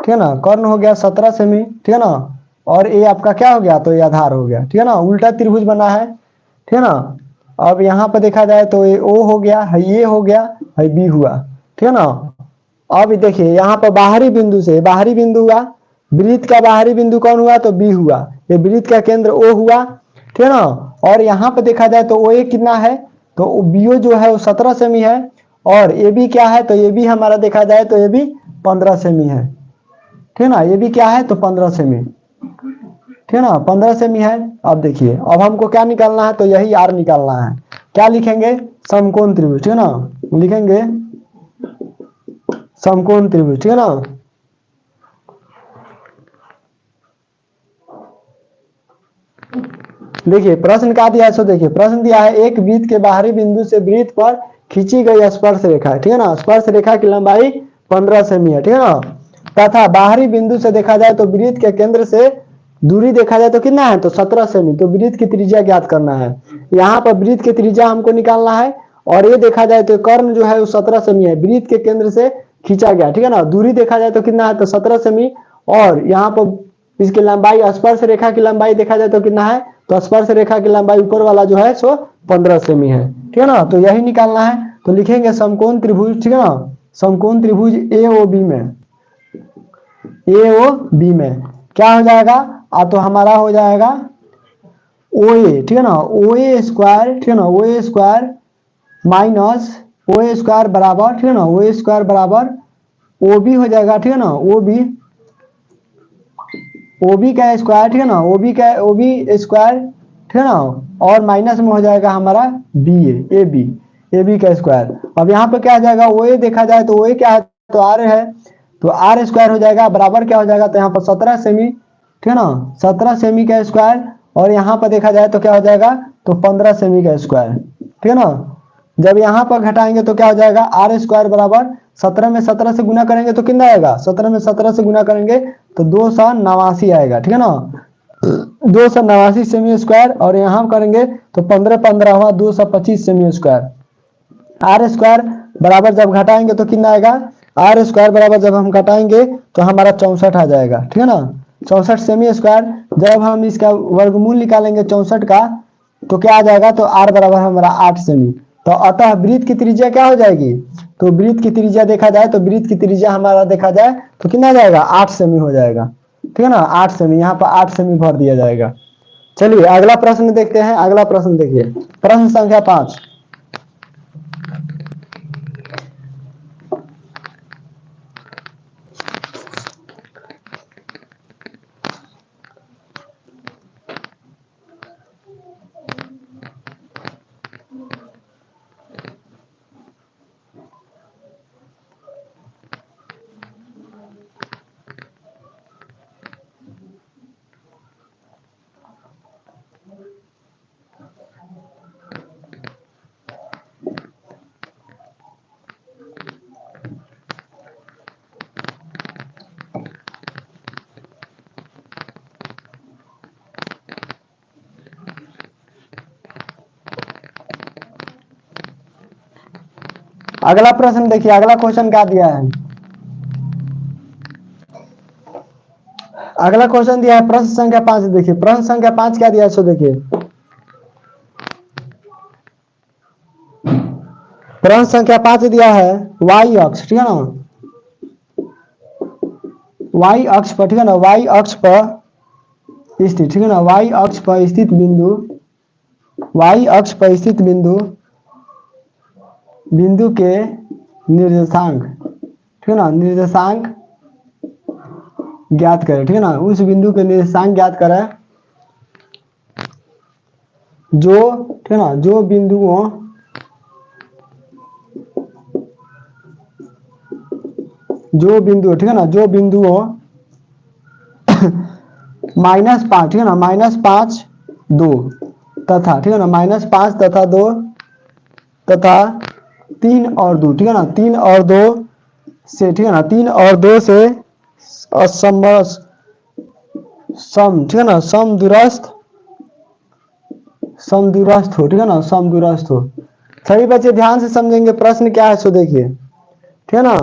ठीक है ना, कर्ण हो गया 17 सेमी, ठीक है ना, और ये आपका क्या हो गया, तो ये आधार हो गया, ठीक है ना, उल्टा त्रिभुज बना है, ठीक है ना। अब यहाँ पर देखा जाए तो ये ओ हो गया है, ये हो गया है, बी हुआ, ठीक है ना। अब देखिए यहाँ पर बाहरी बिंदु से, बाहरी बिंदु हुआ, वृत्त का बाहरी बिंदु कौन हुआ, तो बी हुआ, ये वृत्त का केंद्र ओ हुआ, ठीक है ना। और यहाँ पर देखा जाए तो ओ ए कितना है, तो बीओ जो है वो 17 सेमी है, और ए बी क्या है, तो ये भी हमारा देखा जाए तो ये भी 15 सेमी है, ठीक है ना, ये भी क्या है, तो 15 सेमी, ठीक है ना, 15 सेमी है। अब देखिए अब हमको क्या निकालना है, तो यही आर निकालना है। क्या लिखेंगे, समकोण त्रिभुज, ठीक है ना, लिखेंगे समकोण त्रिभुज, ठीक है ना। देखिए प्रश्न क्या दिया है, सो देखिए प्रश्न दिया है एक वृत्त के बाहरी बिंदु से वृत्त पर खींची गई स्पर्श रेखा, ठीक है ना, स्पर्श रेखा की लंबाई 15 सेमी है, ठीक है ना, तथा बाहरी बिंदु से देखा जाए तो वृत्त के केंद्र से दूरी देखा जाए तो कितना है, तो 17 सेमी, तो वृत्त की त्रिज्या ज्ञात करना है। यहाँ पर वृत्त की त्रिज्या हमको निकालना है, और ये देखा जाए तो कर्ण जो है वो 17 सेमी है, वृत्त के केंद्र से खींचा गया, ठीक है ना, दूरी देखा जाए तो कितना है, तो 17 सेमी, और यहाँ पर इसकी लंबाई स्पर्श रेखा की लंबाई देखा जाए तो कितना है, तो स्पर्श रेखा की लंबाई ऊपर वाला जो है सो 15 सेमी है, ठीक है ना, तो यही निकालना है। तो लिखेंगे समकोण त्रिभुज, ठीक है ना, समकोण त्रिभुज ए ओ बी में, ए ओ बी में क्या हो जाएगा, तो हमारा हो जाएगा ओ ए, ठीक है ना, ओ ए स्क्वायर, ठीक है ना, ओ ए स्क्वायर माइनस ओ ए स्क्वायर बराबर, ठीक है ना, ओ ए स्क्वायर बराबर ओ बी हो जाएगा, ठीक है ना, ओ बी का स्क्वायर, ठीक है ना, ओ बी स्क्वायर, ठीक है ना, और माइनस में हो जाएगा हमारा बी ए बी का स्क्वायर। अब यहाँ पे क्या आ जाएगा, ओ ए देखा जाए तो ओ ए क्या है, तो आर है, तो आर स्क्वायर हो जाएगा, बराबर क्या हो जाएगा, तो यहाँ पर 17 सेमी, ठीक है ना, 17 सेमी का स्क्वायर, और यहाँ पर देखा जाए तो क्या हो जाएगा, तो 15 सेमी का स्क्वायर, ठीक है ना। जब यहाँ पर घटाएंगे तो क्या हो जाएगा, आर स्क्वायर बराबर 17 में 17 से गुना करेंगे तो कितना आएगा, 17 में 17 से गुना करेंगे तो 289 आएगा, ठीक है ना, 289 सेमी स्क्वायर, और यहाँ करेंगे तो 15 15 हुआ 225 सेमी स्क्वायर। आर स्क्वायर बराबर जब घटाएंगे तो कितना आएगा, आर स्क्वायर बराबर जब हम घटाएंगे तो हमारा 64 आ जाएगा, ठीक है ना, 64 सेमी स्क्वायर। जब हम इसका वर्गमूल निकालेंगे 64 का तो क्या आ जाएगा, तो आर बराबर हमारा 8 सेमी। तो अतः वृत्त की त्रिज्या क्या हो जाएगी, तो वृत्त की त्रिज्या देखा जाए तो वृत्त की त्रिज्या हमारा देखा जाए तो कितना आ जाएगा, 8 सेमी हो जाएगा, ठीक है ना, 8 सेमी, यहाँ पर 8 सेमी भर दिया जाएगा। चलिए अगला प्रश्न देखते हैं, अगला प्रश्न देखिए, प्रश्न संख्या 5। अगला प्रश्न देखिए, अगला क्वेश्चन क्या दिया है, अगला क्वेश्चन दिया है प्रश्न संख्या 5। देखिए प्रश्न संख्या 5 क्या दिया है, सो देखिए प्रश्न संख्या 5 दिया है वाई अक्ष, ठीक है ना, वाई अक्ष पर, ठीक है ना, वाई अक्ष पर स्थित, ठीक है ना, वाई अक्ष पर स्थित बिंदु, वाई अक्ष पर स्थित बिंदु, बिंदु के निर्देशांक, ठीक है ना, निर्देशांक ज्ञात करें, ठीक है ना, उस बिंदु के निर्देशांक ज्ञात करें जो, ठीक है ना, जो बिंदुओं, जो बिंदु, ठीक है ना, जो बिंदुओं -5, ठीक है ना, -5 2 तथा, ठीक है ना, -5 तथा 2 तथा 3 और 2, ठीक है ना, 3 और 2 से, ठीक है ना, 3 और 2 से असम सम, ठीक है ना, समदूरस्थ, समदूरस्थ हो, ठीक है ना, समदूरस्थ हो। सभी बच्चे ध्यान से समझेंगे प्रश्न क्या है, सो देखिए, ठीक है ना,